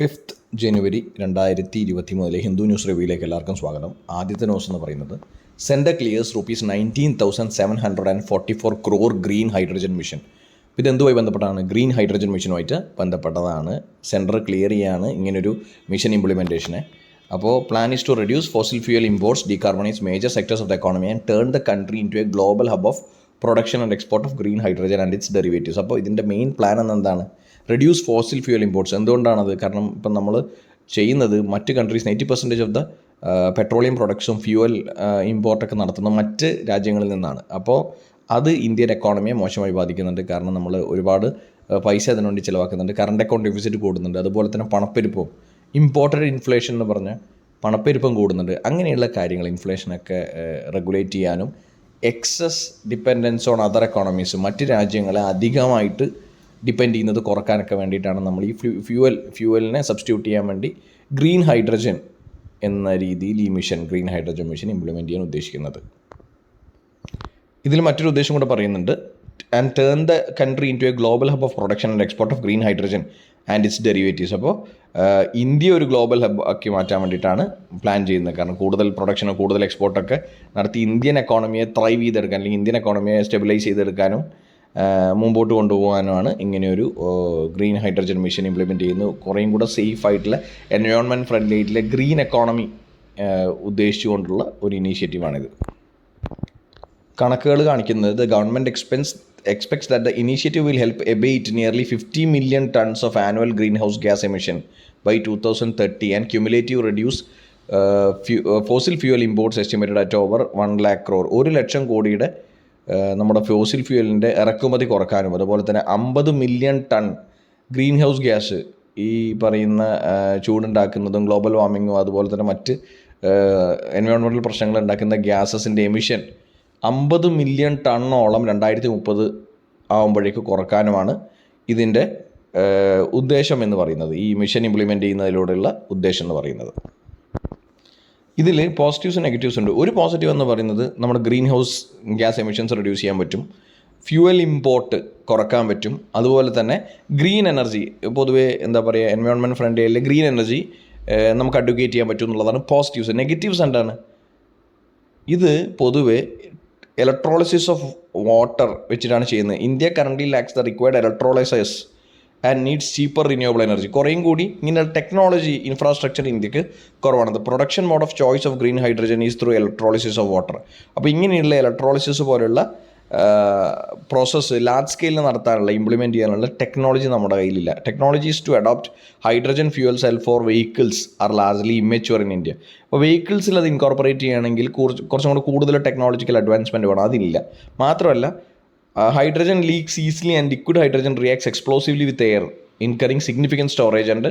5th January 2023 Hindu news റിവ്യൂയിലേക്ക് എല്ലാവർക്കും സ്വാഗതം. ആദ്യത്തെ ന്യൂസ് എന്ന് പറയുന്നത് centre clears ₹19,744 crore green hydrogen mission. ഇതെന്തുമായി ബന്ധപ്പെട്ടാണ്? ഗ്രീൻ ഹൈഡ്രജൻ മിഷനുമായിട്ട് ബന്ധപ്പെട്ടതാണ്. സെൻറ്റർ ക്ലിയർ ചെയ്യാണ് ഇങ്ങനൊരു മിഷൻ ഇംപ്ലിമെൻറ്റേഷനെ. അപ്പോൾ plan is to reduce fossil fuel imports, decarbonise major sectors of the economy and turn the country into a global hub of production and export of green hydrogen and its derivatives. അപ്പോൾ ഇതിൻ്റെ main plan എന്താണ്? Reduce fossil fuel imports. എന്തുകൊണ്ടാണത്? കാരണം ഇപ്പം നമ്മൾ ചെയ്യുന്നത് മറ്റ് countries 90% of the petroleum പ്രൊഡക്ട്സും ഫ്യൂവൽ ഇമ്പോർട്ടൊക്കെ നടത്തുന്ന മറ്റ് രാജ്യങ്ങളിൽ നിന്നാണ്. അപ്പോൾ അത് ഇന്ത്യൻ എക്കോണമിയെ മോശമായി ബാധിക്കുന്നുണ്ട്. കാരണം നമ്മൾ ഒരുപാട് പൈസ അതിനുവേണ്ടി ചിലവാക്കുന്നുണ്ട്. കറണ്ട് അക്കൗണ്ട് ഡെഫിസിറ്റ് കൂടുന്നുണ്ട്. അതുപോലെ തന്നെ പണപ്പെരുപ്പവും, ഇമ്പോർട്ടഡ് ഇൻഫ്ലേഷൻ എന്ന് പറഞ്ഞ് പണപ്പെരുപ്പം കൂടുന്നുണ്ട്. അങ്ങനെയുള്ള കാര്യങ്ങൾ ഇൻഫ്ലേഷനൊക്കെ റെഗുലേറ്റ് ചെയ്യാനും excess dependence on other economies, മറ്റ് രാജ്യങ്ങളെ അധികമായിട്ട് ഡിപ്പെൻഡ് ചെയ്യുന്നത് കുറക്കാനൊക്കെ വേണ്ടിയിട്ടാണ് നമ്മൾ ഈ ഫ്യൂവലിനെ സബ്സ്റ്റിറ്റ്യൂട്ട് ചെയ്യാൻ വേണ്ടി ഗ്രീൻ ഹൈഡ്രജൻ എന്ന രീതിയിൽ ഈ mission, green hydrogen mission implement ചെയ്യാൻ ഉദ്ദേശിക്കുന്നത്. ഇതിൽ മറ്റൊരു ഉദ്ദേശം കൂടെ പറയുന്നുണ്ട്. And turn the country into a global hub of production and export of green hydrogen and its derivatives. അപ്പോൾ ഇന്ത്യ ഒരു ഗ്ലോബൽ ഹബ് ആക്കി മാറ്റാൻ വേണ്ടിയിട്ടാണ് പ്ലാൻ ചെയ്യുന്നത്. കാരണം കൂടുതൽ പ്രൊഡക്ഷനോ കൂടുതൽ എക്സ്പോർട്ടൊക്കെ നടത്തി ഇന്ത്യൻ എക്കോണമിയെ ത്രൈവ് ചെയ്തെടുക്കാൻ, അല്ലെങ്കിൽ ഇന്ത്യൻ എക്കോണമിയെ സ്റ്റെബിലൈസ് ചെയ്തെടുക്കാനും മുമ്പോട്ട് കൊണ്ടുപോകാനുമാണ് ഇങ്ങനെയൊരു ഗ്രീൻ ഹൈഡ്രജൻ മിഷൻ ഇംപ്ലിമെൻറ്റ് ചെയ്യുന്നത്. കുറേയും കൂടെ സേഫ് ആയിട്ടുള്ള എൻവയോൺമെൻറ്റ് ഫ്രണ്ട്ലി ആയിട്ടുള്ള ഗ്രീൻ എക്കോണമി ഉദ്ദേശിച്ചുകൊണ്ടുള്ള ഒരു ഇനീഷ്യേറ്റീവാണിത്. കണക്കുകൾ കാണിക്കുന്നത് the government expects that the initiative will help abate nearly 50 million tons of annual greenhouse gas emission by 2030 and cumulative reduce fossil fuel imports estimated at over 1 lakh crore. 1 ലക്ഷം കോടിയുടെ നമ്മുടെ fossil ഫ്യൂവലിൻ്റെ ഇറക്കുമതി കുറക്കാനും, അതുപോലെ തന്നെ 50 million ton greenhouse gas, ഈ പറയുന്ന ചൂടുണ്ടാക്കുന്നതും ഗ്ലോബൽ വാർമിങ്ങും അതുപോലെ തന്നെ മറ്റ് എൻവയോൺമെൻറ്റൽ പ്രശ്നങ്ങൾ ഉണ്ടാക്കുന്ന ഗ്യാസസിൻ്റെ എമിഷൻ 50 മില്യൺ ടണ്ണോളം 2030 ആകുമ്പോഴേക്ക് കുറക്കാനുമാണ് ഇതിൻ്റെ ഉദ്ദേശം എന്ന് പറയുന്നത്. ഈ മിഷൻ ഇംപ്ലിമെൻറ്റ് ചെയ്യുന്നതിലൂടെയുള്ള ഉദ്ദേശം എന്ന് പറയുന്നത്. ഇതിൽ പോസിറ്റീവ്സും നെഗറ്റീവ്സ് ഉണ്ട്. ഒരു പോസിറ്റീവ് എന്ന് പറയുന്നത് നമ്മുടെ green house gas emissions reduce ചെയ്യാൻ പറ്റും, ഫ്യൂവൽ ഇമ്പോർട്ട് കുറക്കാൻ പറ്റും, അതുപോലെ തന്നെ ഗ്രീൻ എനർജി, പൊതുവേ എന്താ പറയുക, എൻവയോൺമെൻറ്റ് ഫ്രണ്ട്ലി ആയിട്ടുള്ള ഗ്രീൻ എനർജി നമുക്ക് അഡ്വക്കേറ്റ് ചെയ്യാൻ പറ്റും എന്നുള്ളതാണ് പോസിറ്റീവ്സ്. നെഗറ്റീവ്സ് എന്താണ്? ഇത് പൊതുവേ ഇലക്ട്രോളിസിസ് ഓഫ് വാട്ടർ വെച്ചിട്ടാണ് ചെയ്യുന്നത്. India currently lacks the required electrolysers and needs cheaper renewable energy. കുറേയും കൂടി ഇങ്ങനെ ടെക്നോളജി ഇൻഫ്രാസ്ട്രക്ചർ ഇന്ത്യക്ക് കുറവാണ്. The production mode of choice of green hydrogen is through electrolysis of water. അപ്പോൾ ഇങ്ങനെയുള്ള ഇലക്ട്രോളിസിസ് പോലുള്ള പ്രോസസ്സ് ലാർജ് സ്കെയിലിൽ നടത്താനുള്ള, ഇംപ്ലിമെൻറ്റ് ചെയ്യാനുള്ള ടെക്നോളജി നമ്മുടെ കയ്യിലില്ല. Technologies to adopt hydrogen fuel cell for vehicles are largely immature in India. അപ്പോൾ വെഹിക്കിൾസിൽ അത് ഇൻകോർപ്പറേറ്റ് ചെയ്യുകയാണെങ്കിൽ കുറച്ചും കൂടെ കൂടുതൽ ടെക്നോളജിക്കൽ അഡ്വാൻസ്മെൻറ്റ് വേണം. അതില്ല. മാത്രമല്ല hydrogen leaks easily and liquid hydrogen reacts എക്സ്പ്ലോസീവ്ലി with air, incurring significant storage and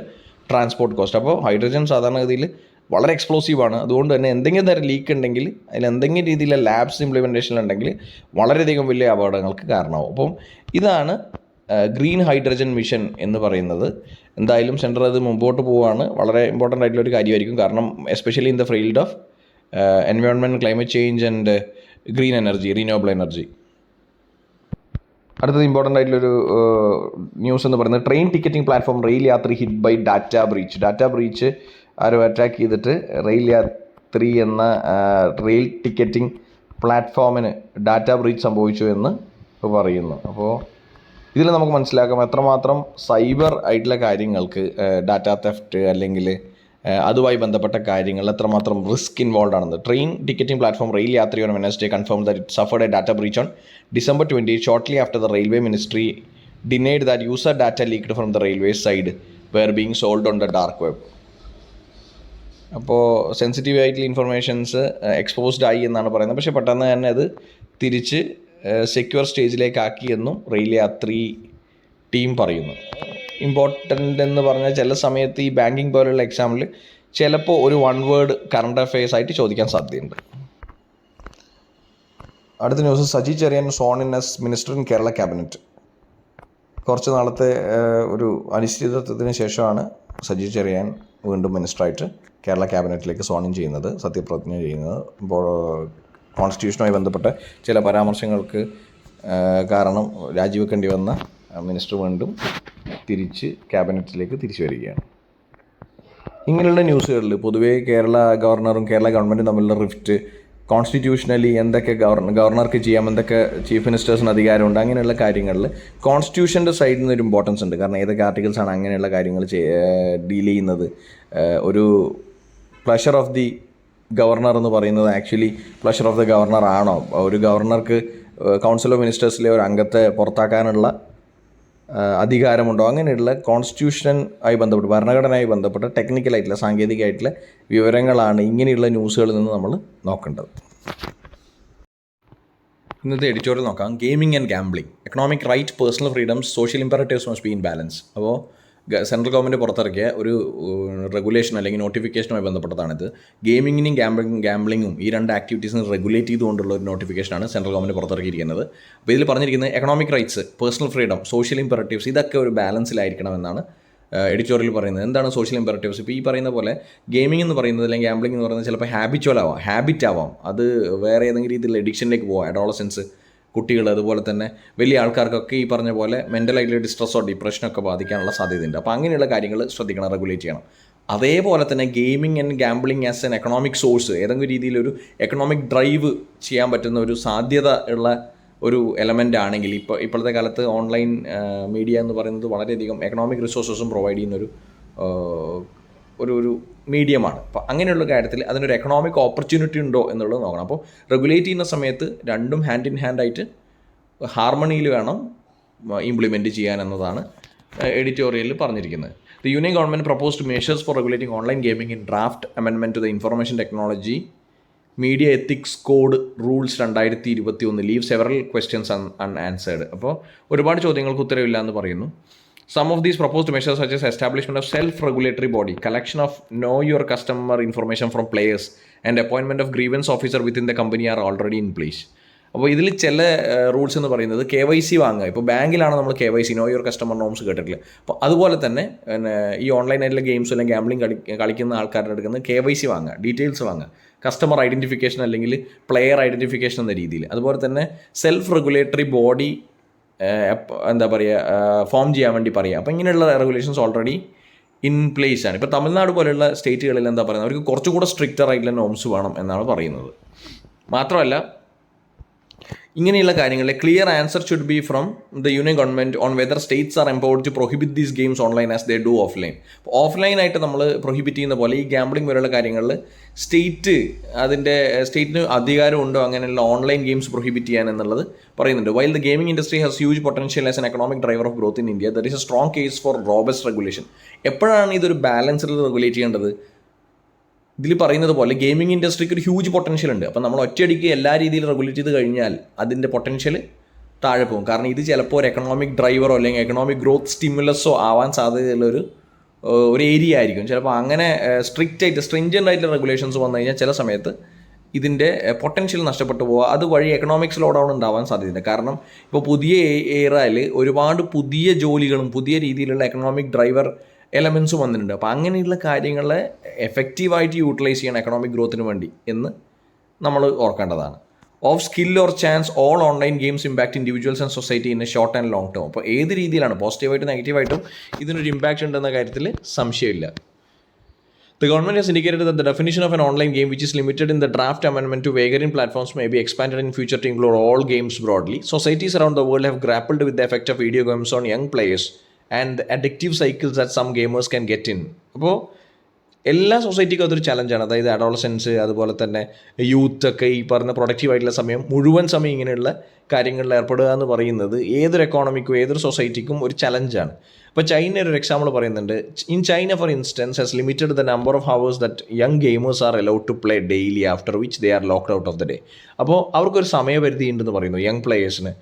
transport cost. അപ്പോൾ ഹൈഡ്രജൻ സാധാരണഗതിയിൽ വളരെ എക്സ്പ്ലോസീവാണ്. അതുകൊണ്ട് തന്നെ എന്തെങ്കിലും തരം ലീക്ക് ഉണ്ടെങ്കിൽ, അതിൽ എന്തെങ്കിലും രീതിയിലെ ലാബ്സ് ഇംപ്ലിമെൻറ്റേഷനിലുണ്ടെങ്കിൽ വളരെയധികം വലിയ അപകടങ്ങൾക്ക് കാരണമാവും. അപ്പം ഇതാണ് ഗ്രീൻ ഹൈഡ്രജൻ മിഷൻ എന്ന് പറയുന്നത്. എന്തായാലും സെൻറ്റർ അത് മുമ്പോട്ട് പോവുകയാണ്. വളരെ ഇമ്പോർട്ടൻ്റ് ആയിട്ടുള്ളൊരു കാര്യമായിരിക്കും. കാരണം especially in the field of environment, climate change and green energy, renewable energy. അടുത്തത് ഇമ്പോർട്ടൻ്റ് ആയിട്ടുള്ളൊരു ന്യൂസ് എന്ന് പറയുന്നത് train ticketing platform RailYatri hit by data breach. Data breach ആരോ അറ്റാക്ക് ചെയ്തിട്ട് റെയിൽ യാത്രി എന്ന റെയിൽ ടിക്കറ്റിംഗ് പ്ലാറ്റ്ഫോമിന് ഡാറ്റ ബ്രീച്ച് സംഭവിച്ചു എന്ന് പറയുന്നു. അപ്പോൾ ഇതിൽ നമുക്ക് മനസ്സിലാക്കാം എത്രമാത്രം സൈബർ ആയിട്ടുള്ള കാര്യങ്ങൾക്ക്, ഡാറ്റ തെഫ്റ്റ് അല്ലെങ്കിൽ അതുമായി ബന്ധപ്പെട്ട കാര്യങ്ങൾ എത്രമാത്രം റിസ്ക് ഇൻവോൾവ് ആണെന്ന്. Train ticketing platform RailYatri on Wednesday confirm that it suffered a data breach on December 20, shortly after the railway ministry denied that user data leaked from the railway side were being sold on the dark web. അപ്പോൾ sensitive ആയിട്ടുള്ള informations exposed ആയി എന്നാണ് പറയുന്നത്. പക്ഷേ പെട്ടെന്ന് തന്നെ അത് തിരിച്ച് സെക്യൂർ സ്റ്റേജിലേക്കാക്കി എന്നും റെയിൽ യാത്രി ടീം പറയുന്നു. ഇമ്പോർട്ടൻ്റ് എന്ന് പറഞ്ഞാൽ ചില സമയത്ത് ഈ ബാങ്കിങ് പോലുള്ള എക്സാമിൽ ചിലപ്പോൾ ഒരു 1 വേർഡ് കറണ്ട് അഫയേഴ്സ് ആയിട്ട് ചോദിക്കാൻ സാധ്യതയുണ്ട്. അടുത്ത news, Saji Cheriyan sworn in as minister in Kerala cabinet. കുറച്ച് നാളത്തെ ഒരു അനിശ്ചിതത്വത്തിന് ശേഷമാണ് സജി ചെറിയാൻ വീണ്ടും മിനിസ്റ്ററായിട്ട് കേരള ക്യാബിനറ്റിലേക്ക് സോൺ ഇൻ ചെയ്യുന്നത്, സത്യപ്രതിജ്ഞ ചെയ്യുന്നത്. ഇപ്പോൾ കോൺസ്റ്റിറ്റ്യൂഷനുമായി ബന്ധപ്പെട്ട ചില പരാമർശങ്ങൾക്ക് കാരണം രാജിവെക്കേണ്ടി വന്ന മിനിസ്റ്റർ വീണ്ടും തിരിച്ച് ക്യാബിനറ്റിലേക്ക് തിരിച്ചു വരികയാണ്. ഇങ്ങനെയുള്ള ന്യൂസുകളിൽ പൊതുവേ കേരള ഗവർണറും കേരള ഗവൺമെൻറ്റും തമ്മിലുള്ള റിഫ്റ്റ്, കോൺസ്റ്റിറ്റ്യൂഷണലി എന്തൊക്കെ ഗവർണർക്ക് ചെയ്യാം, എന്തൊക്കെ ചീഫ് മിനിസ്റ്റേഴ്സിന് അധികാരമുണ്ട്, അങ്ങനെയുള്ള കാര്യങ്ങളിൽ കോൺസ്റ്റിറ്റ്യൂഷൻ്റെ സൈഡിൽ നിന്ന് ഒരു ഇമ്പോർട്ടൻസ് ഉണ്ട്. കാരണം ഏതൊക്കെ ആർട്ടിക്കിൾസാണ് അങ്ങനെയുള്ള കാര്യങ്ങൾ ഡീൽ ചെയ്യുന്നത്. ഒരു പ്ലഷർ ഓഫ് ദി ഗവർണർ എന്ന് പറയുന്നത് actually pleasure of the governor ആണോ? ഒരു ഗവർണർക്ക് കൗൺസിൽ ഓഫ് മിനിസ്റ്റേഴ്സിലെ ഒരു അംഗത്തെ പുറത്താക്കാനുള്ള അധികാരമുണ്ടോ? അങ്ങനെയുള്ള കോൺസ്റ്റിറ്റ്യൂഷൻ ആയി ബന്ധപ്പെട്ട്, ഭരണഘടനയായി ബന്ധപ്പെട്ട ടെക്നിക്കലായിട്ടുള്ള സാങ്കേതികമായിട്ടുള്ള വിവരങ്ങളാണ് ഇങ്ങനെയുള്ള ന്യൂസുകളിൽ നിന്ന് നമ്മൾ നോക്കേണ്ടത്. ഇന്നത്തെ എഡിറ്റോറിയൽ നോക്കാം. Gaming and gambling, economic right, personal freedoms, social imperatives must be in balance. അപ്പോൾ സെൻട്രൽ ഗവൺമെൻറ് പുറത്തിറക്കിയ ഒരു റെഗുലേഷൻ അല്ലെങ്കിൽ നോട്ടിഫിക്കേഷനുമായി ബന്ധപ്പെട്ടതാണിത്. ഗെയിമിങ്ങിനും ഗാംബ്ലിങ്ങും ഈ രണ്ട് ആക്ടിവിറ്റീസിനും റെഗുലേറ്റ് ചെയ്തുകൊണ്ടുള്ള ഒരു നോട്ടിഫിക്കേഷനാണ് സെൻട്രൽ ഗവൺമെൻറ് പുറത്തിറക്കിയിരിക്കുന്നത്. അപ്പോൾ ഇതിൽ പറഞ്ഞിരിക്കുന്നത് economic rights, personal freedom, social imperatives ഇതൊക്കെ ഒരു ബാലൻസിലായിരിക്കണമെന്നാണ് എഡിറ്റോറിയൽ പറയുന്നത്. എന്താണ് സോഷ്യൽ ഇമ്പറേറ്റീവ്സ്? ഇപ്പോൾ ഈ പറയുന്ന പോലെ ഗെയിമിംഗ് എന്ന് പറയുന്നത് അല്ലെങ്കിൽ ഗാംബ്ലിംഗ് എന്ന് പറയുന്നത് ചിലപ്പോൾ ഹാബിറ്റ് ആവാം. അത് വേറെ ഏതെങ്കിലും രീതിയിലുള്ള എഡിക്ഷനിലേക്ക് പോകാം. അഡോളസൻസ്, കുട്ടികൾ, അതുപോലെ തന്നെ വലിയ ആൾക്കാർക്കൊക്കെ ഈ പറഞ്ഞ പോലെ മെൻ്റലായിട്ടുള്ള ഡിസ്ട്രെസ്സോ ഡിപ്രഷനൊക്കെ ബാധിക്കാനുള്ള സാധ്യതയുണ്ട്. അപ്പോൾ അങ്ങനെയുള്ള കാര്യങ്ങൾ ശ്രദ്ധിക്കണം, റെഗുലേറ്റ് ചെയ്യണം. അതേപോലെ തന്നെ gaming and gambling as an economic source, ഏതെങ്കിലും രീതിയിലൊരു എക്കണോമിക് ഡ്രൈവ് ചെയ്യാൻ പറ്റുന്ന ഒരു സാധ്യത ഉള്ള ഒരു എലമെൻ്റ് ആണെങ്കിൽ, ഇപ്പോഴത്തെ കാലത്ത് ഓൺലൈൻ മീഡിയ എന്ന് പറയുന്നത് വളരെയധികം എക്കണോമിക് റിസോഴ്സസും പ്രൊവൈഡ് ചെയ്യുന്നൊരു ഒരു മീഡിയമാണ്. അപ്പോൾ അങ്ങനെയുള്ള കാര്യത്തിൽ അതിനൊരു എക്കണോമിക് ഓപ്പർച്യൂണിറ്റി ഉണ്ടോ എന്നുള്ളത് നോക്കണം. അപ്പോൾ റെഗുലേറ്റ് ചെയ്യുന്ന സമയത്ത് രണ്ടും ഹാൻഡ് ഇൻ ഹാൻഡായിട്ട് ഹാർമണിയിൽ വേണം ഇംപ്ലിമെൻറ്റ് ചെയ്യാൻ എന്നതാണ് എഡിറ്റോറിയലിൽ പറഞ്ഞിരിക്കുന്നത്. The union government proposed measures for regulating online gaming in draft amendment to the information technology media ethics code rules 2021 leave several questions unanswered. അപ്പോൾ ഒരുപാട് ചോദ്യങ്ങൾക്ക് ഉത്തരവില്ല എന്ന് പറയുന്നു. Some of these proposed measures such as establishment of self-regulatory body, collection of know your customer information from players and appointment of grievance officer within the company are already in place. അപ്പോൾ ഇതിൽ ചില rules എന്ന് പറയുന്നത് KYC വാങ്ങുക. ഇപ്പോൾ ബാങ്കിലാണ് നമ്മൾ KYC, no your customer norms കേട്ടിട്ടില്ല. അപ്പോൾ അതുപോലെ തന്നെ ഈ ഓൺലൈനായിട്ടുള്ള ഗെയിംസ് അല്ലെങ്കിൽ ഗാംബ്ലിംഗ് കളിക്കുന്ന ആൾക്കാരുടെ അടുക്കുന്നത് KYC വാങ്ങുക, ഡീറ്റെയിൽസ് വാങ്ങുക, കസ്റ്റമർ ഐഡൻറ്റിഫിക്കേഷൻ അല്ലെങ്കിൽ പ്ലെയർ ഐഡൻറ്റിഫിക്കേഷൻ എന്ന രീതിയിൽ. അതുപോലെ തന്നെ സെൽഫ് റെഗുലേറ്ററി ബോഡി എന്താ പറയുക, ഫോം ചെയ്യാൻ വേണ്ടി പറയുക. അപ്പോൾ ഇങ്ങനെയുള്ള റെഗുലേഷൻസ് ഓൾറെഡി ഇൻ പ്ലേസ് ആണ്. ഇപ്പോൾ തമിഴ്നാട് പോലെയുള്ള സ്റ്റേറ്റുകളിൽ എന്താ പറയുന്നത്, അവർക്ക് കുറച്ചുകൂടെ സ്ട്രിക്റ്റർ ആയിട്ടുള്ള നോംസ് വേണം എന്നാണ് പറയുന്നത്. മാത്രമല്ല ഇങ്ങനെയുള്ള കാര്യങ്ങളിൽ clear answer should be from the union government on whether states are empowered to prohibit these games online as they do offline. അപ്പോൾ ഓഫ്ലൈനായിട്ട് നമ്മൾ പ്രൊഹിബിറ്റ് ചെയ്യുന്ന പോലെ ഈ ഗാംബ്ലിംഗ് പോലെയുള്ള കാര്യങ്ങളിൽ സ്റ്റേറ്റിന് അധികാരമുണ്ടോ അങ്ങനെയുള്ള ഓൺലൈൻ ഗെയിംസ് പ്രൊഹിബിറ്റ് ചെയ്യാൻ എന്നുള്ളത് പറയുന്നുണ്ട്. While the gaming industry has huge potential as an economic driver of growth in India, there is a strong case for robust regulation. എപ്പോഴാണ് ഇതൊരു ബാലൻസ്ഡ് റെഗുലേറ്റ് ചെയ്യേണ്ടത്? ഇതിൽ പറയുന്നത് പോലെ ഗെയിമിംഗ് ഇൻഡസ്ട്രിക്ക് ഒരു ഹ്യൂജ് പൊട്ടൻഷ്യൽ ഉണ്ട്. അപ്പോൾ നമ്മൾ ഒറ്റയടിക്ക് എല്ലാ രീതിയിലും റെഗുലേറ്റ് ചെയ്ത് കഴിഞ്ഞാൽ അതിൻ്റെ പൊട്ടൻഷ്യൽ താഴെ പോകും. കാരണം ഇത് ചിലപ്പോൾ ഒരു എക്കണോമിക് ഡ്രൈവറോ അല്ലെങ്കിൽ എക്കണോമിക് ഗ്രോത്ത് സ്റ്റിമുലസോ ആവാൻ സാധ്യതയുള്ളൊരു ഏരിയ ആയിരിക്കും. ചിലപ്പോൾ അങ്ങനെ സ്ട്രിഞ്ചൻ്റ് ആയിട്ടുള്ള റെഗുലേഷൻസ് വന്നു കഴിഞ്ഞാൽ ചില സമയത്ത് ഇതിൻ്റെ പൊട്ടൻഷ്യൽ നഷ്ടപ്പെട്ടു പോകുക, അതുവഴി എക്കണോമിക് സ്ലോ ഡൗൺ ഉണ്ടാവാൻ സാധ്യതയുണ്ട്. കാരണം ഇപ്പോൾ പുതിയ ഏറയിൽ ഒരുപാട് പുതിയ ജോലികളും പുതിയ രീതിയിലുള്ള എക്കണോമിക് ഡ്രൈവർ എലമെൻസും വന്നിട്ടുണ്ട്. അപ്പോൾ അങ്ങനെയുള്ള കാര്യങ്ങളെ എഫക്റ്റീവായിട്ട് യൂട്ടിലൈസ് ചെയ്യണം എക്കണോമിക് ഗ്രോത്തിന് വേണ്ടി എന്ന് നമ്മൾ ഓർക്കേണ്ടതാണ്. Of skill or chance all online games impact individuals and society in a short and long term. അപ്പോൾ ഏത് രീതിയിലാണ് പോസിറ്റീവായിട്ടും നെഗറ്റീവായിട്ടും ഇതിനൊരു ഇമ്പാക്റ്റ് ഉണ്ടെന്ന കാര്യത്തിൽ സംശയമില്ല. The government has indicated that the definition of an online game, which is limited in the draft amendment to vagary platforms, may be expanded in future to include all games broadly. Societies around the world have grappled with the effect of video games on young players and the addictive cycles that some gamers can get in. അപ്പോൾ എല്ലാ സൊസൈറ്റിക്കും അതൊരു ചലഞ്ചാണ്. അതായത് adolescence, അതുപോലെ തന്നെ youth ഒക്കെ ഈ പറഞ്ഞ പ്രൊഡക്റ്റീവായിട്ടുള്ള സമയം മുഴുവൻ സമയം ഇങ്ങനെയുള്ള കാര്യങ്ങളിൽ ഏർപ്പെടുക എന്ന് പറയുന്നത് ഏതൊരു എക്കോണമിക്കും ഏതൊരു സൊസൈറ്റിക്കും ഒരു ചലഞ്ചാണ്. ഇപ്പോൾ ചൈന ഒരു എക്സാമ്പിൾ പറയുന്നുണ്ട്. In China for instance has limited the number of hours that young gamers are allowed to play daily after which they are locked out of the day. അപ്പോൾ അവർക്കൊരു സമയപരിധി ഉണ്ടെന്ന് പറയുന്നു യങ് പ്ലേയേഴ്സിന്.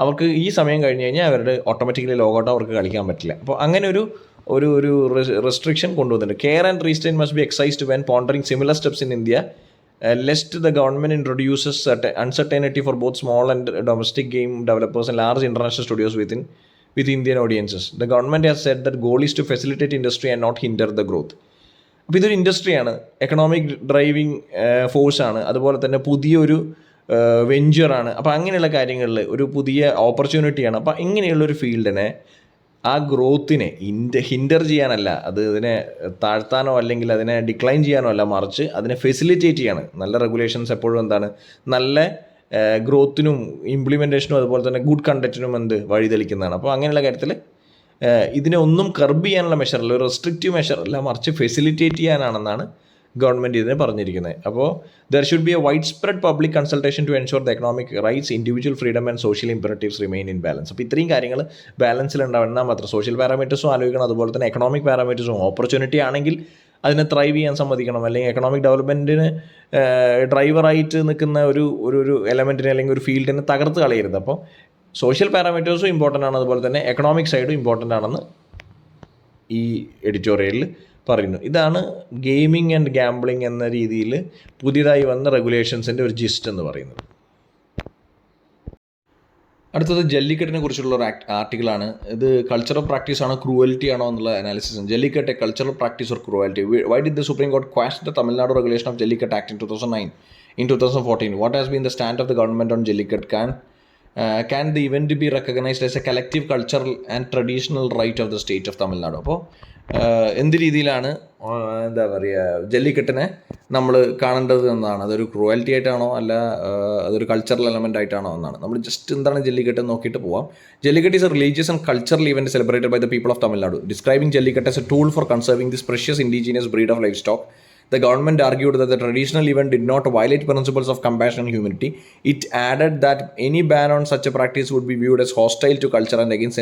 അവർക്ക് ഈ സമയം കഴിഞ്ഞ് കഴിഞ്ഞാൽ അവരുടെ ഓട്ടോമാറ്റിക്കലി ലോഗൗട്ട് അവർക്ക് കളിക്കാൻ പറ്റില്ല. അപ്പോൾ അങ്ങനെ ഒരു റെസ്ട്രിക്ഷൻ കൊണ്ടുവന്നിട്ടുണ്ട്. Care and restraint must be exercised when pondering similar steps in India lest the government introduces uncertainty for both small and domestic game developers and large international studios with Indian audiences. The government has said that goal is to facilitate industry and not hinder the growth. അപ്പോൾ ഇതൊരു ഇൻഡസ്ട്രിയാണ്, economic driving ഫോഴ്സാണ്, അതുപോലെ തന്നെ പുതിയൊരു വെഞ്ചറാണ്. അപ്പോൾ അങ്ങനെയുള്ള കാര്യങ്ങളിൽ ഒരു പുതിയ ഓപ്പർച്യൂണിറ്റിയാണ്. അപ്പോൾ ഇങ്ങനെയുള്ളൊരു ഫീൽഡിനെ ആ ഗ്രോത്തിനെ ഹിൻഡർ ചെയ്യാനല്ല, അതിനെ താഴ്ത്താനോ അല്ലെങ്കിൽ അതിനെ ഡിക്ലൈൻ ചെയ്യാനോ അല്ല, മറിച്ച് അതിനെ ഫെസിലിറ്റേറ്റ് ചെയ്യാണ്. നല്ല റെഗുലേഷൻസ് എപ്പോഴും എന്താണ്, നല്ല ഗ്രോത്തിനും ഇംപ്ലിമെൻറ്റേഷനും അതുപോലെ തന്നെ ഗുഡ് കണ്ടക്റ്റിനും വഴിതെളിക്കുന്നതാണ്. അപ്പോൾ അങ്ങനെയുള്ള കാര്യത്തിൽ ഇതിനെ ഒന്നും കർബ് ചെയ്യാനുള്ള മെഷറല്ല, ഒരു റെസ്ട്രിക്റ്റീവ് മെഷറല്ല, മറിച്ച് ഫെസിലിറ്റേറ്റ് ചെയ്യാനാണെന്നാണ് ഗവൺമെൻറ് ഇതിനെ പറഞ്ഞിരിക്കുന്നത്. അപ്പോൾ there should be a widespread public consultation to ensure the economic rights, individual freedom and social imperatives remain in balance. അപ്പോൾ ഇത്രയും കാര്യങ്ങൾ ബാലൻസിൽ ഉണ്ടാവണം മാത്രം. സോഷ്യൽ പാരാമീറ്റേഴ്സും ആലോചിക്കണം, അതുപോലെ തന്നെ എക്കണോമിക് പാരാമീറ്റേഴ്സും. ഓപ്പർച്യൂണിറ്റി ആണെങ്കിൽ അതിനെ ത്രൈവ് ചെയ്യാൻ സമ്മതിക്കണം, അല്ലെങ്കിൽ എക്കണോമിക് ഡെവലപ്മെൻറ്റിന് ഡ്രൈവറായിട്ട് നിൽക്കുന്ന ഒരു എലമെൻറ്റിനെ അല്ലെങ്കിൽ ഒരു ഫീൽഡിനെ തകർത്ത് കളയരുത്. അപ്പോൾ സോഷ്യൽ പാരാമീറ്റേഴ്സും ഇമ്പോർട്ടൻ്റ് ആണ്, അതുപോലെ തന്നെ എക്കണോമിക് സൈഡും ഇമ്പോർട്ടൻ്റ് ആണെന്ന് ഈ എഡിറ്റോറിയലിൽ പറയുന്നു. ഇതാണ് ഗെയിമിംഗ് ആൻഡ് ഗാംബ്ലിംഗ് എന്ന രീതിയിൽ പുതിയതായി വന്ന റെഗുലേഷൻസിൻ്റെ ഒരു ജിസ്റ്റ് എന്ന് പറയുന്നത്. അടുത്തത് ജല്ലിക്കെട്ടിനെ കുറിച്ചുള്ള ഒരു ആർട്ടിക്കിളാണ്. ഇത് കൾച്ചറൽ പ്രാക്ടീസ് ആണോ ക്രൂവൽറ്റി ആണോ എന്നുള്ള analysis. Jallikattu cultural practice or cruelty? Why did the supreme court quash the Tamil Nadu regulation of Jallikattu act in 2009? In 2014, what has been the stand of the government on Jallikattu? Can the event be recognized as a collective cultural and traditional right of the state of Tamil Nadu? അപ്പോൾ എന്ത് രീതിയിലാണ് എന്താ പറയുക ജല്ലിക്കെട്ടിനെ നമ്മൾ കാണേണ്ടത് എന്നാണ്. അതൊരു cruelty ആയിട്ടാണോ അല്ല അതൊരു കൾച്ചറൽ എലമെൻ്റ് ആയിട്ടാണോ എന്നാണ്. നമ്മൾ ജസ്റ്റ് എന്താണ് ജല്ലിക്കെട്ട് നോക്കിയിട്ട് പോവാം. Jallikattu is a religious and cultural event celebrated by the people of Tamil Nadu. Describing Jallikattu as a tool for conserving this precious indigenous breed of livestock, the government argued that the traditional event did not violate principles of compassion and humanity. It added that any ban on such a practice would be viewed as hostile to culture and against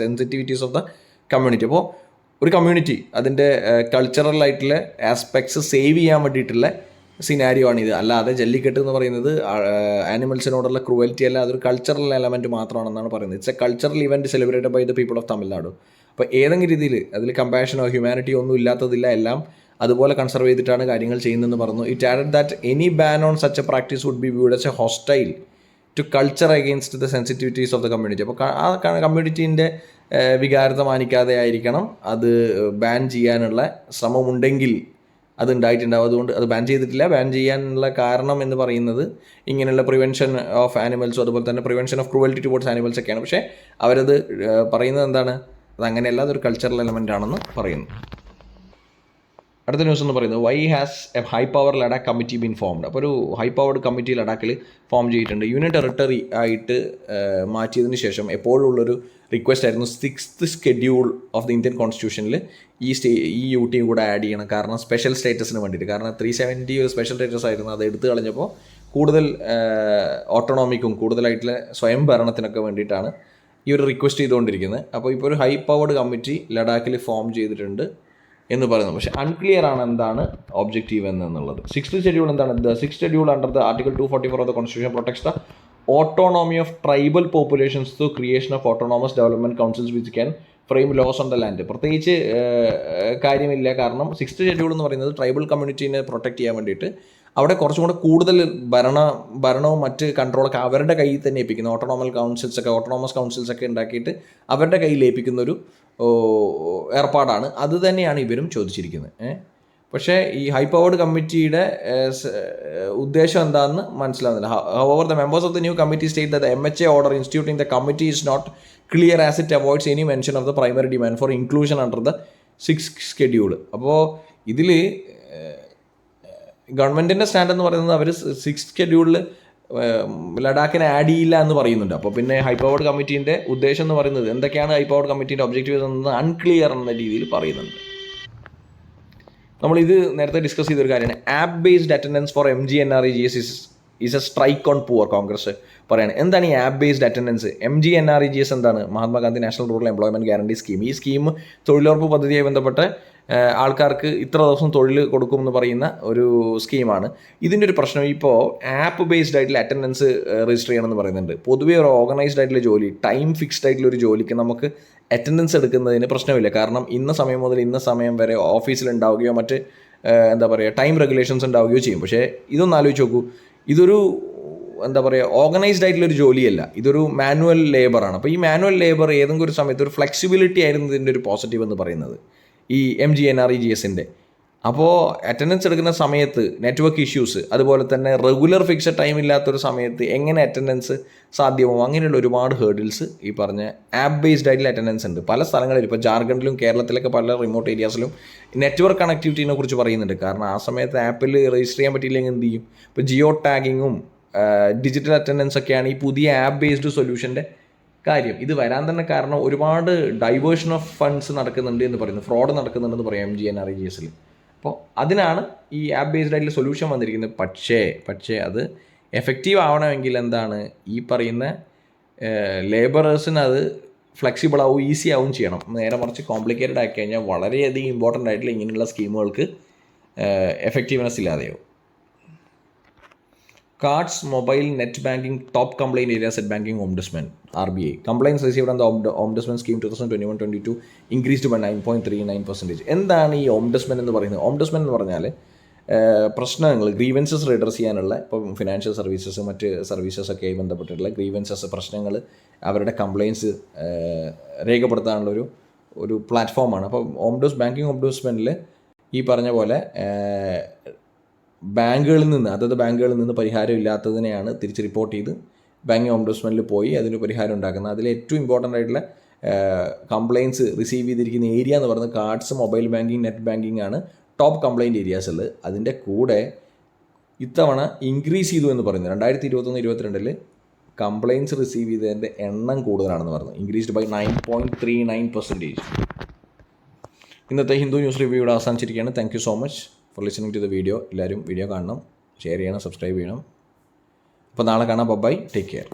sensitivities of the community. അപ്പോൾ ഒരു community അതിൻ്റെ cultural ആയിട്ടുള്ള aspects save ചെയ്യാൻ വേണ്ടിയിട്ടുള്ള scenario ആണ് ഇത്. അല്ലാതെ ജല്ലിക്കെട്ട് എന്ന് പറയുന്നത് ആനിമൽസിനോടുള്ള ക്രൂവൽറ്റി അല്ല, അതൊരു കൾച്ചറൽ എലമെൻറ്റ് മാത്രമാണെന്നാണ് പറയുന്നത്. It's a cultural event celebrated by the people of Tamil Nadu. അപ്പോൾ ഏതെങ്കിലും രീതിയിൽ അതിൽ കമ്പാഷനോ ഹ്യൂമാനിറ്റിയോ ഒന്നും ഇല്ലാത്തതില്ല, എല്ലാം അതുപോലെ കൺസർവ് ചെയ്തിട്ടാണ് കാര്യങ്ങൾ ചെയ്യുന്നതെന്ന് പറഞ്ഞു. It added that any ban on such a practice would be viewed as a hostile to culture against the sensitivities of the community. അപ്പോൾ ആ കമ്മ്യൂണിറ്റീൻ്റെ വികാരത മാനിക്കാതെ ആയിരിക്കണം അത് ബാൻ ചെയ്യാനുള്ള ശ്രമമുണ്ടെങ്കിൽ അത് ഉണ്ടായിട്ടുണ്ടാവും. അതുകൊണ്ട് അത് ബാൻ ചെയ്തിട്ടില്ല. ബാൻ ചെയ്യാനുള്ള കാരണം എന്ന് പറയുന്നത് ഇങ്ങനെയുള്ള പ്രിവെൻഷൻ ഓഫ് ആനിമൽസും അതുപോലെ തന്നെ prevention of cruelty towards animals ഒക്കെയാണ്. പക്ഷേ അവരത് പറയുന്നത് എന്താണ്, അതങ്ങനെയല്ല, അതൊരു കൾച്ചറൽ എലമെൻ്റ് ആണെന്ന് പറയുന്നു. അടുത്ത ന്യൂസ് എന്ന് പറയുന്നത് why has a high power Ladakh committee been formed. അപ്പോൾ ഒരു ഹൈ പവർഡ് കമ്മിറ്റി ലഡാക്കിൽ ഫോം ചെയ്തിട്ടുണ്ട്. യൂണിയൻ ടെറിട്ടറി ആയിട്ട് മാറ്റിയതിന് ശേഷം എപ്പോഴുള്ളൊരു റിക്വസ്റ്റ് ആയിരുന്നു 6th schedule of the Indian കോൺസ്റ്റിറ്റ്യൂഷനിൽ ഈ UT കൂടെ ആഡ് ചെയ്യണം. കാരണം സ്പെഷ്യൽ സ്റ്റേറ്റസിന് വേണ്ടിയിട്ട്. കാരണം 370 ഒരു സ്പെഷ്യൽ സ്റ്റേറ്റസ് ആയിരുന്നു, അത് എടുത്തു കളഞ്ഞപ്പോൾ കൂടുതൽ ഓട്ടോണോമിക്കും കൂടുതലായിട്ടുള്ള സ്വയം ഭരണത്തിനൊക്കെ വേണ്ടിയിട്ടാണ് ഈ ഒരു റിക്വസ്റ്റ് ചെയ്തുകൊണ്ടിരിക്കുന്നത്. അപ്പോൾ ഇപ്പോൾ ഒരു ഹൈ പവർഡ് കമ്മിറ്റി ലഡാക്കിൽ ഫോം ചെയ്തിട്ടുണ്ട് എന്ന് പറയുന്നത്. പക്ഷേ അൺക്ലിയർ ആണ് എന്താണ് ഒബ്ജക്റ്റീവ് എന്നുള്ളത്. 6th ഷെഡ്യൂൾ എന്താണ്? The 6th schedule under the article 244 of the constitution protects the autonomy of tribal populations through creation of autonomous development councils which can frame laws on the land. പ്രത്യേകിച്ച് കാര്യമില്ല. കാരണം 6th schedule എന്ന് പറയുന്നത് tribal കമ്മ്യൂണിറ്റീനെ protect ചെയ്യാൻ വേണ്ടിയിട്ട് അവിടെ കുറച്ചും കൂടെ കൂടുതൽ ഭരണവും മറ്റ് കൺട്രോളൊക്കെ അവരുടെ കയ്യിൽ തന്നെ ഏൽപ്പിക്കുന്നു. ഓട്ടോണോമസ് കൗൺസിൽസ് ഒക്കെ ഉണ്ടാക്കിയിട്ട് അവരുടെ കയ്യിൽ ഏൽപ്പിക്കുന്നൊരു ഏർപ്പാടാണ്. അത് തന്നെയാണ് ഇവരും ചോദിച്ചിരിക്കുന്നത്. പക്ഷേ ഈ ഹൈ പവർഡ് കമ്മിറ്റിയുടെ ഉദ്ദേശം എന്താണെന്ന് മനസ്സിലാവുന്നില്ല. However the members of the new committee state that the MHA order instituting the committee is not clear as it avoids any mention of the primary demand for inclusion under the 6th schedule. അപ്പോൾ ഇതിൽ ഗവൺമെൻറ്റിൻ്റെ stand എന്ന് പറയുന്നത് അവർ 6th ഷെഡ്യൂളിൽ ലഡാക്കിനെ add ചെയ്യില്ല എന്ന് പറയുന്നുണ്ട്. അപ്പോൾ പിന്നെ ഹൈ പവർഡ് കമ്മിറ്റീൻ്റെ ഉദ്ദേശം എന്ന് പറയുന്നത് എന്തൊക്കെയാണ് ഹൈ പവർഡ് കമ്മിറ്റീൻ്റെ ഒബ്ജക്റ്റീവ്സ് എന്നത് അൺക്ലിയർ എന്ന രീതിയിൽ പറയുന്നുണ്ട്. നമ്മളിത് നേരത്തെ ഡിസ്കസ് ചെയ്തൊരു കാര്യമാണ്. App based attendance for MGNREGS is a strike on poor. Congress പറയാണ്. എന്താണ് ഈ ആപ്പ് ബേസ്ഡ് അറ്റൻഡൻസ്? MGNREGS എന്താണ്? Mahatma Gandhi national rural employment guarantee scheme. ഈ സ്കീം തൊഴിലുറപ്പ് പദ്ധതിയായി ബന്ധപ്പെട്ട് ആൾക്കാർക്ക് ഇത്ര ദിവസം തൊഴിൽ കൊടുക്കുമെന്ന് പറയുന്ന ഒരു സ്കീമാണ്. ഇതിൻ്റെ ഒരു പ്രശ്നം ഇപ്പോൾ ആപ്പ് ബേസ്ഡ് ആയിട്ടുള്ള അറ്റൻഡൻസ് രജിസ്റ്റർ ചെയ്യണമെന്ന് പറയുന്നുണ്ട്. പൊതുവേ ഒരു ഓർഗനൈസ്ഡ് ആയിട്ടുള്ള ജോലി, ടൈം ഫിക്സ്ഡ് ആയിട്ടുള്ള ഒരു ജോലിക്ക് നമുക്ക് അറ്റൻഡൻസ് എടുക്കുന്നതിന് പ്രശ്നമില്ല. കാരണം ഇന്ന സമയം മുതൽ ഇന്ന സമയം വരെ ഓഫീസിൽ ഉണ്ടാവുകയോ മറ്റ് എന്താ പറയുക ടൈം റെഗുലേഷൻസ് ഉണ്ടാവുകയോ ചെയ്യും. പക്ഷേ ഇതൊന്ന് ആലോചിച്ച് നോക്കൂ, ഇതൊരു എന്താ പറയുക ഓർഗനൈസ്ഡ് ആയിട്ടുള്ളൊരു ജോലിയല്ല, ഇതൊരു മാനുവൽ ലേബറാണ്. അപ്പോൾ ഈ മാനുവൽ ലേബർ ഏതെങ്കിലും ഒരു സമയത്ത് ഒരു ഫ്ലെക്സിബിലിറ്റി ആയിരുന്നു ഇതിൻ്റെ ഒരു പോസിറ്റീവ് എന്ന് പറയുന്നത് ഈ MGNREGSൻ്റെ. അപ്പോൾ അറ്റൻഡൻസ് എടുക്കുന്ന സമയത്ത് നെറ്റ്വർക്ക് ഇഷ്യൂസ്, അതുപോലെ തന്നെ റെഗുലർ ഫിക്സഡ് ടൈം ഇല്ലാത്തൊരു സമയത്ത് എങ്ങനെ അറ്റൻഡൻസ് സാധ്യമാവും, അങ്ങനെയുള്ള ഒരുപാട് ഹേർഡിൽസ് ഈ പറഞ്ഞ ആപ്പ് ബേസ്ഡ് ആയിട്ടുള്ള അറ്റൻഡൻസ് ഉണ്ട്. പല സ്ഥലങ്ങളിലും ഇപ്പോൾ ജാർഖണ്ഡിലും കേരളത്തിലൊക്കെ പല റിമോട്ട് ഏരിയാസിലും നെറ്റ്വർക്ക് കണക്ടിവിറ്റീനെ കുറിച്ച് പറയുന്നുണ്ട്. കാരണം ആ സമയത്ത് ആപ്പിൽ രജിസ്റ്റർ ചെയ്യാൻ പറ്റിയില്ലെങ്കിൽ എന്ത് ചെയ്യും? ഇപ്പോൾ ജിയോ ടാഗിങ്ങും ഡിജിറ്റൽ അറ്റൻഡൻസ് ഒക്കെയാണ് ഈ പുതിയ ആപ്പ് ബേസ്ഡ് സൊല്യൂഷൻ്റെ കാര്യം. ഇത് വരാൻ തന്നെ കാരണം ഒരുപാട് ഡൈവേർഷൻ ഓഫ് ഫണ്ട്സ് നടക്കുന്നുണ്ട് എന്ന് പറയുന്നു, ഫ്രോഡ് നടക്കുന്നുണ്ടെന്ന് പറയാം MGNREGSൽ. അപ്പോൾ അതിനാണ് ഈ ആപ്പ് ബേസ്ഡ് ആയിട്ടുള്ള സൊല്യൂഷൻ വന്നിരിക്കുന്നത്. പക്ഷേ അത് എഫക്റ്റീവ് ആവണമെങ്കിൽ എന്താണ്, ഈ പറയുന്ന ലേബറേഴ്സിന് അത് ഫ്ലെക്സിബിൾ ആവും, ഈസി ആവും ചെയ്യണം. നേരെ മറിച്ച് കോംപ്ലിക്കേറ്റഡ് ആക്കി കഴിഞ്ഞാൽ വളരെയധികം ഇമ്പോർട്ടൻ്റ് ആയിട്ടുള്ള ഇങ്ങനെയുള്ള സ്കീമുകൾക്ക് എഫക്റ്റീവ്നെസ് ഇല്ലാതെയാവും. Cards, mobile, net banking, top complaint areas at banking ombudsman RBI. Complaints received on the Ombudsman scheme 2021-22 increased by 9.39%. എന്താണ് ഈ ഓംബുഡ്സ്മാൻ എന്ന് പറയുന്നത്? ഓംബുഡ്സ്മാൻ എന്ന് പറഞ്ഞാൽ പ്രശ്നങ്ങൾ, ഗ്രീവൻസസ് റിഡ്രസ് ചെയ്യാനുള്ള, ഇപ്പോൾ ഫിനാൻഷ്യൽ സർവീസസ് മറ്റ് സർവീസസൊക്കെ ആയി ബന്ധപ്പെട്ടിട്ടുള്ള ഗ്രീവൻസസ്, പ്രശ്നങ്ങൾ, അവരുടെ കംപ്ലയിൻസ് രേഖപ്പെടുത്താനുള്ള ഒരു പ്ലാറ്റ്ഫോമാണ്. അപ്പോൾ ബാങ്കിങ് ഓംബുഡ്സ്മാനിൽ ഈ പറഞ്ഞ പോലെ അതത് ബാങ്കുകളിൽ നിന്ന് പരിഹാരം ഇല്ലാത്തതിനെയാണ് തിരിച്ച് റിപ്പോർട്ട് ചെയ്ത് ബാങ്കിങ് ഓംബുഡ്സ്മാനിൽ പോയി അതിന് പരിഹാരം ഉണ്ടാക്കുന്നത്. അതിൽ ഏറ്റവും ഇമ്പോർട്ടൻ്റ് ആയിട്ടുള്ള കംപ്ലയിൻസ് റിസീവ് ചെയ്തിരിക്കുന്ന ഏരിയ എന്ന് പറയുന്നത് cards, mobile banking, net banking ആണ് ടോപ്പ് കംപ്ലയിൻറ്റ് ഏരിയാസിൽ. അതിൻ്റെ കൂടെ ഇത്തവണ ഇൻക്രീസ് ചെയ്തു എന്ന് പറയുന്നത് 2021-22 കംപ്ലയിൻസ് റിസീവ് ചെയ്തതിൻ്റെ എണ്ണം കൂടുതലാണെന്ന് പറഞ്ഞു, ഇൻക്രീസ്ഡ് ബൈ 9.39%. ഇന്നത്തെ ഹിന്ദു ന്യൂസ് റിവ്യൂയുടെ അവസാനിച്ചിരിക്കുകയാണ്. Thank you so much for listening to the video. എല്ലാവരും വീഡിയോ കാണണം, ഷെയർ ചെയ്യണം, സബ്സ്ക്രൈബ് ചെയ്യണം. അപ്പോൾ നാളെ കാണാം. Bye, take care.